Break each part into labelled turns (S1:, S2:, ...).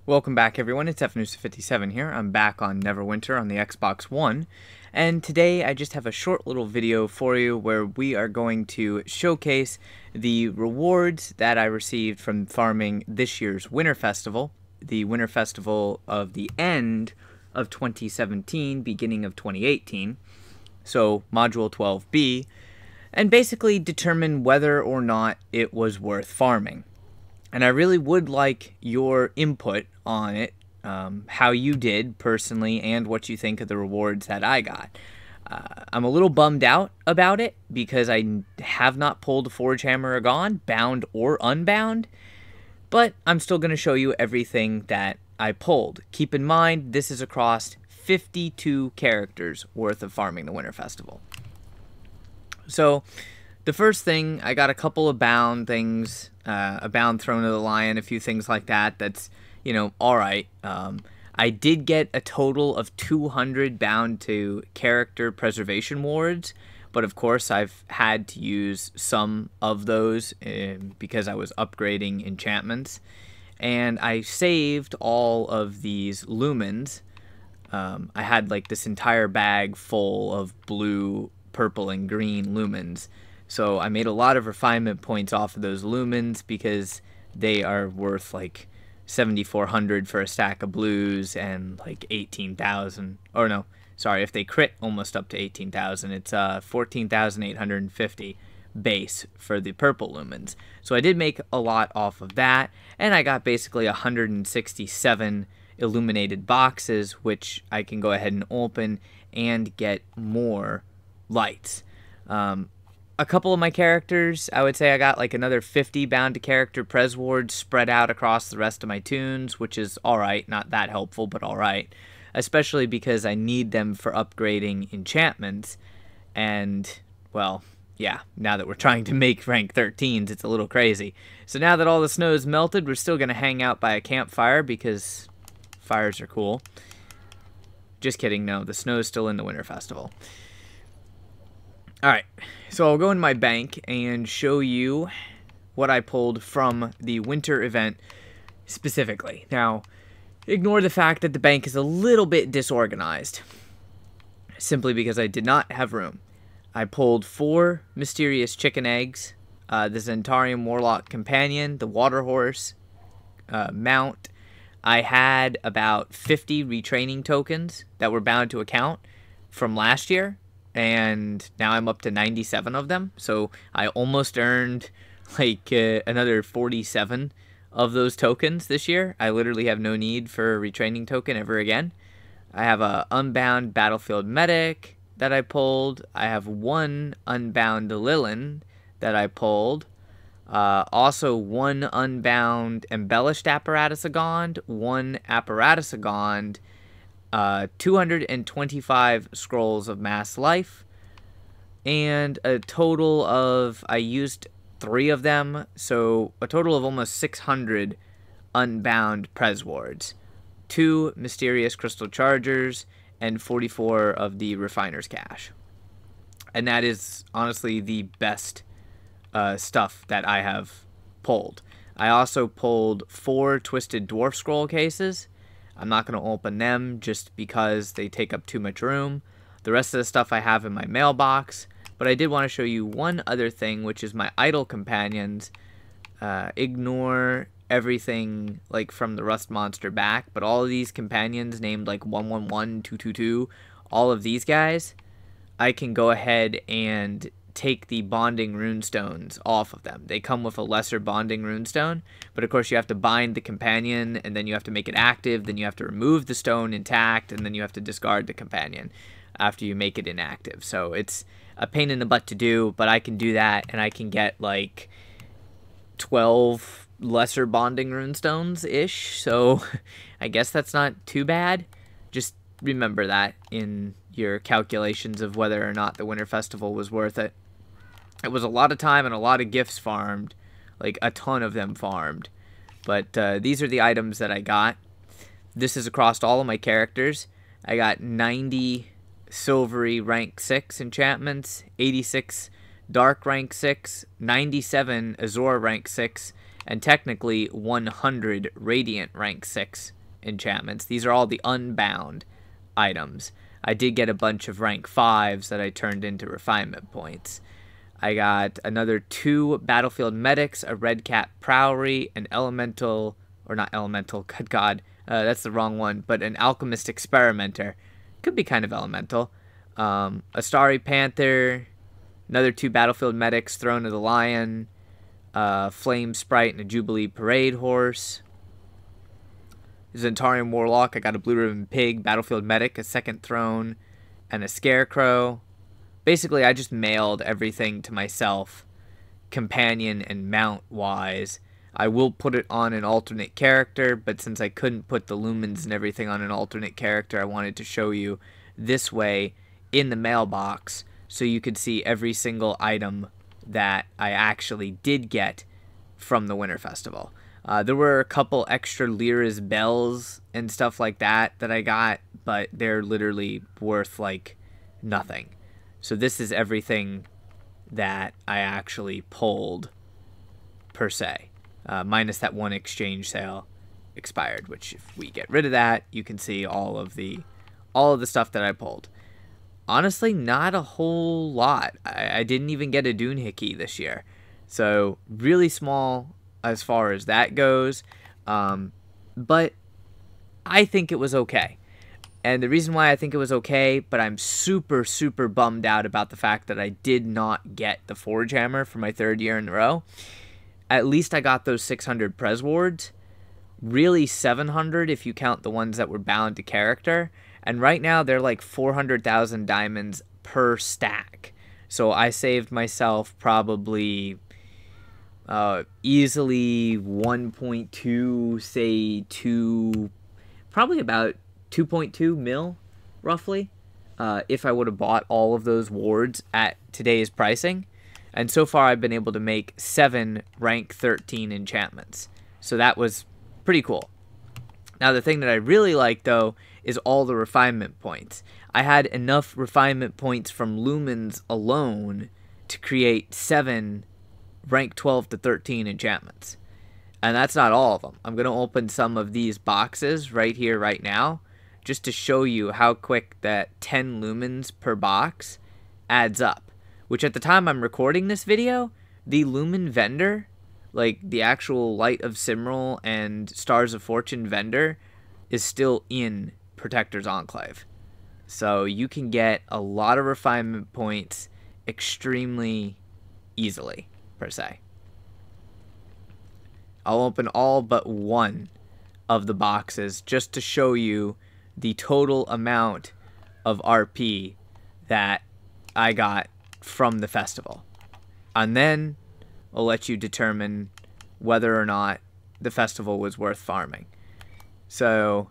S1: Welcome back, everyone. It's FNusa57 here. I'm back on Neverwinter on the Xbox One, and today I just have a short little video for you where we are going to showcase the rewards that I received from farming this year's Winter Festival, the Winter Festival of the end of 2017, beginning of 2018, so Module 12B, and basically determine whether or not it was worth farming. And I really would like your input on it, how you did personally, and what you think of the rewards that I got. I'm a little bummed out about it because I have not pulled a Forge Hammer Agon, bound or unbound, but I'm still going to show you everything that I pulled. Keep in mind, this is across 52 characters worth of farming the Winter Festival. So, the first thing, I got a couple of bound things, a bound Throne of the Lion, a few things like that, that's, alright. I did get a total of 200 bound to character preservation wards, but of course I've had to use some of those because I was upgrading enchantments. And I saved all of these lumens. I had like this entire bag full of blue, purple, and green lumens. So I made a lot of refinement points off of those lumens because they are worth like 7,400 for a stack of blues and like 18,000. Or no, sorry, if they crit almost up to 18,000, it's 14,850 base for the purple lumens. So I did make a lot off of that, and I got basically 167 illuminated boxes, which I can go ahead and open and get more lights. A couple of my characters, I would say I got like another 50 bound to character pres wards spread out across the rest of my tunes, which is alright, not that helpful, but alright. Especially because I need them for upgrading enchantments, and, well, yeah, now that we're trying to make rank 13s, it's a little crazy. So now that all the snow is melted, we're still going to hang out by a campfire because fires are cool. Just kidding, no, the snow is still in the Winter Festival. Alright, so I'll go in my bank and show you what I pulled from the winter event specifically. Now, ignore the fact that the bank is a little bit disorganized, simply because I did not have room. I pulled 4 mysterious chicken eggs, the Zentarium Warlock Companion, the Water Horse mount. I had about 50 retraining tokens that were bound to account from last year, and now I'm up to 97 of them, so I almost earned like another 47 of those tokens this year. I literally have no need for a retraining token ever again. I have a unbound Battlefield Medic that I pulled. I have 1 unbound Lilin that I pulled. Also 1 unbound Embellished Apparatus Agond, 1 Apparatus Agond, 225 Scrolls of Mass Life, and a total of, I used 3 of them, so a total of almost 600 unbound pres wards, 2 mysterious crystal chargers, and 44 of the refiner's cache. And that is honestly the best stuff that I have pulled. I also pulled 4 Twisted Dwarf Scroll cases. I'm not going to open them just because they take up too much room. The rest of the stuff I have in my mailbox. But I did want to show you one other thing, which is my idle companions. Ignore everything like from the Rust Monster back, but all of these companions named like 111, 222, all of these guys, I can go ahead and take the bonding runestones off of them. They come with a lesser bonding runestone, but of course you have to bind the companion, and then you have to make it active, then you have to remove the stone intact, and then you have to discard the companion after you make it inactive. So it's a pain in the butt to do, but I can do that, and I can get like 12 lesser bonding runestones-ish, so I guess that's not too bad. Just remember that in your calculations of whether or not the Winter Festival was worth it. It was a lot of time and a lot of gifts farmed, like a ton of them farmed. But these are the items that I got. This is across all of my characters. I got 90 silvery rank 6 enchantments, 86 dark rank 6, 97 azure rank 6, and technically 100 Radiant rank 6 enchantments. These are all the unbound items. I did get a bunch of rank 5s that I turned into refinement points. I got another 2 battlefield medics, a red cap prowry, an elemental, or not elemental, good god, that's the wrong one, but an alchemist experimenter. Could be kind of elemental. A starry panther, another 2 battlefield medics, throne of the lion, flame sprite, and a jubilee parade horse. Zentarian warlock, I got a blue ribbon pig, battlefield medic, a second throne, and a scarecrow. Basically, I just mailed everything to myself, companion and mount wise. I will put it on an alternate character, but since I couldn't put the lumens and everything on an alternate character, I wanted to show you this way in the mailbox so you could see every single item that I actually did get from the Winter Festival. There were a couple extra Lyra's bells and stuff like that I got, but they're literally worth like nothing. So this is everything that I actually pulled per se, minus that one exchange sale expired, which if we get rid of that, you can see all of the stuff that I pulled. Honestly, not a whole lot. I didn't even get a Dune Hickey this year, so really small as far as that goes, but I think it was okay. And the reason why I think it was okay, but I'm super, super bummed out about the fact that I did not get the Forge Hammer for my 3rd year in a row. At least I got those 600 Prez Wards. Really 700 if you count the ones that were bound to character. And right now they're like 400,000 diamonds per stack. So I saved myself probably easily 1.2, say 2, probably about 2.2 mil, roughly, if I would have bought all of those wards at today's pricing. And so far I've been able to make 7 rank 13 enchantments. So that was pretty cool. Now the thing that I really like though is all the refinement points. I had enough refinement points from lumens alone to create 7 rank 12 to 13 enchantments. And that's not all of them. I'm going to open some of these boxes right here, right now, just to show you how quick that 10 lumens per box adds up. Which at the time I'm recording this video, the lumen vendor, like the actual Light of Simril and Stars of Fortune vendor, is still in Protector's Enclave. So you can get a lot of refinement points extremely easily, per se. I'll open all but one of the boxes just to show you the total amount of RP that I got from the festival. And then I'll let you determine whether or not the festival was worth farming. So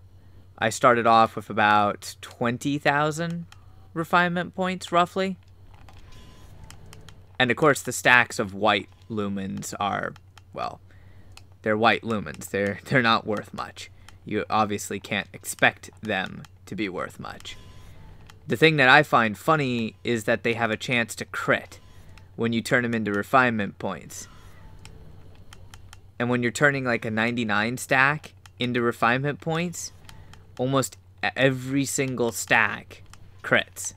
S1: I started off with about 20,000 refinement points, roughly. And of course, the stacks of white lumens are, well, they're white lumens. They're not worth much. You obviously can't expect them to be worth much. The thing that I find funny is that they have a chance to crit when you turn them into refinement points. And when you're turning like a 99 stack into refinement points, almost every single stack crits.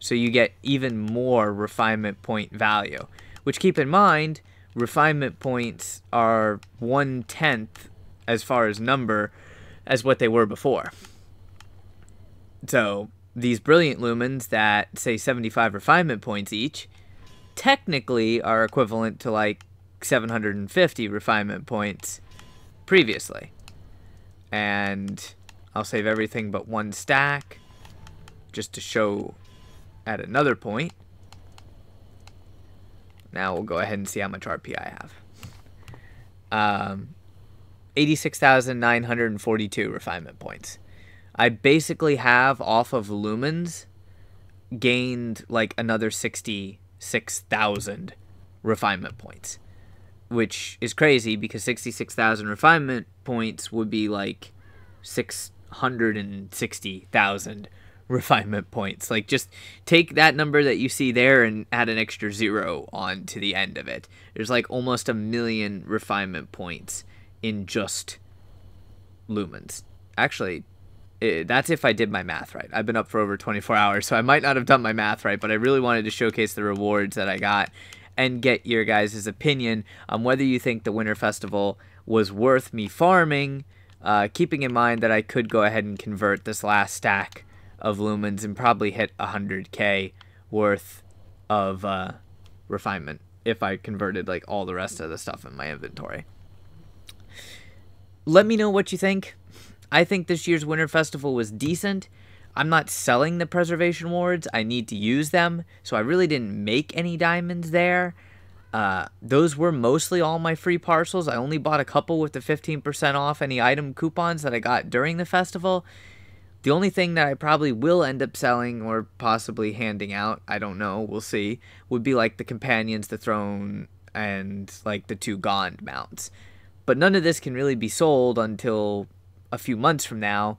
S1: So you get even more refinement point value. Which, keep in mind, refinement points are 1/10 as far as number as what they were before. So these brilliant lumens that say 75 refinement points each technically are equivalent to like 750 refinement points previously. And I'll save everything but one stack just to show at another point. Now we'll go ahead and see how much RP I have. 86,942 refinement points. I basically have, off of lumens, gained like another 66,000 refinement points. Which is crazy because 66,000 refinement points would be like 660,000 refinement points. Like, just take that number that you see there and add an extra 0 on to the end of it. There's like almost 1,000,000 refinement points in just lumens. Actually, that's if I did my math right. I've been up for over 24 hours, so I might not have done my math right, but I really wanted to showcase the rewards that I got and get your guys' opinion on whether you think the Winter Festival was worth me farming, keeping in mind that I could go ahead and convert this last stack of lumens and probably hit 100k worth of refinement if I converted like all the rest of the stuff in my inventory. Let me know what you think. I think this year's Winter Festival was decent. I'm not selling the preservation wards. I need to use them, so I really didn't make any diamonds there. Those were mostly all my free parcels. I only bought a couple with the 15% off any item coupons that I got during the festival. The only thing that I probably will end up selling or possibly handing out, I don't know, we'll see, would be like the companions, the throne, and like the 2 Gond mounts. But none of this can really be sold until a few months from now,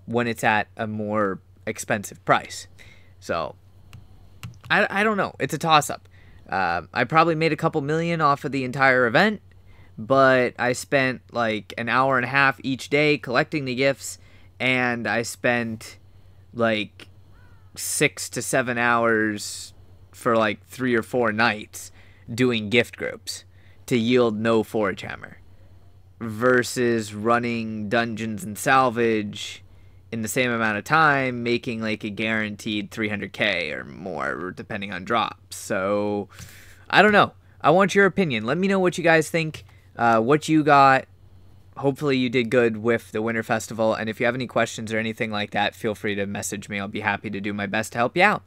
S1: when it's at a more expensive price. So I don't know. It's a toss-up. I probably made a couple million off of the entire event, but I spent like an hour and a half each day collecting the gifts, and I spent like 6 to 7 hours for like 3 or 4 nights doing gift groups to yield no forage hammer, versus running dungeons and salvage in the same amount of time, making like a guaranteed 300k or more, depending on drops. So I don't know. I want your opinion. Let me know what you guys think, what you got. Hopefully you did good with the Winter Festival, and if you have any questions or anything like that, feel free to message me. I'll be happy to do my best to help you out.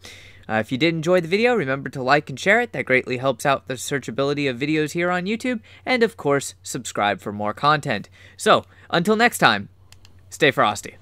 S1: If you did enjoy the video, remember to like and share it. That greatly helps out the searchability of videos here on YouTube. And of course, subscribe for more content. So, until next time, stay frosty.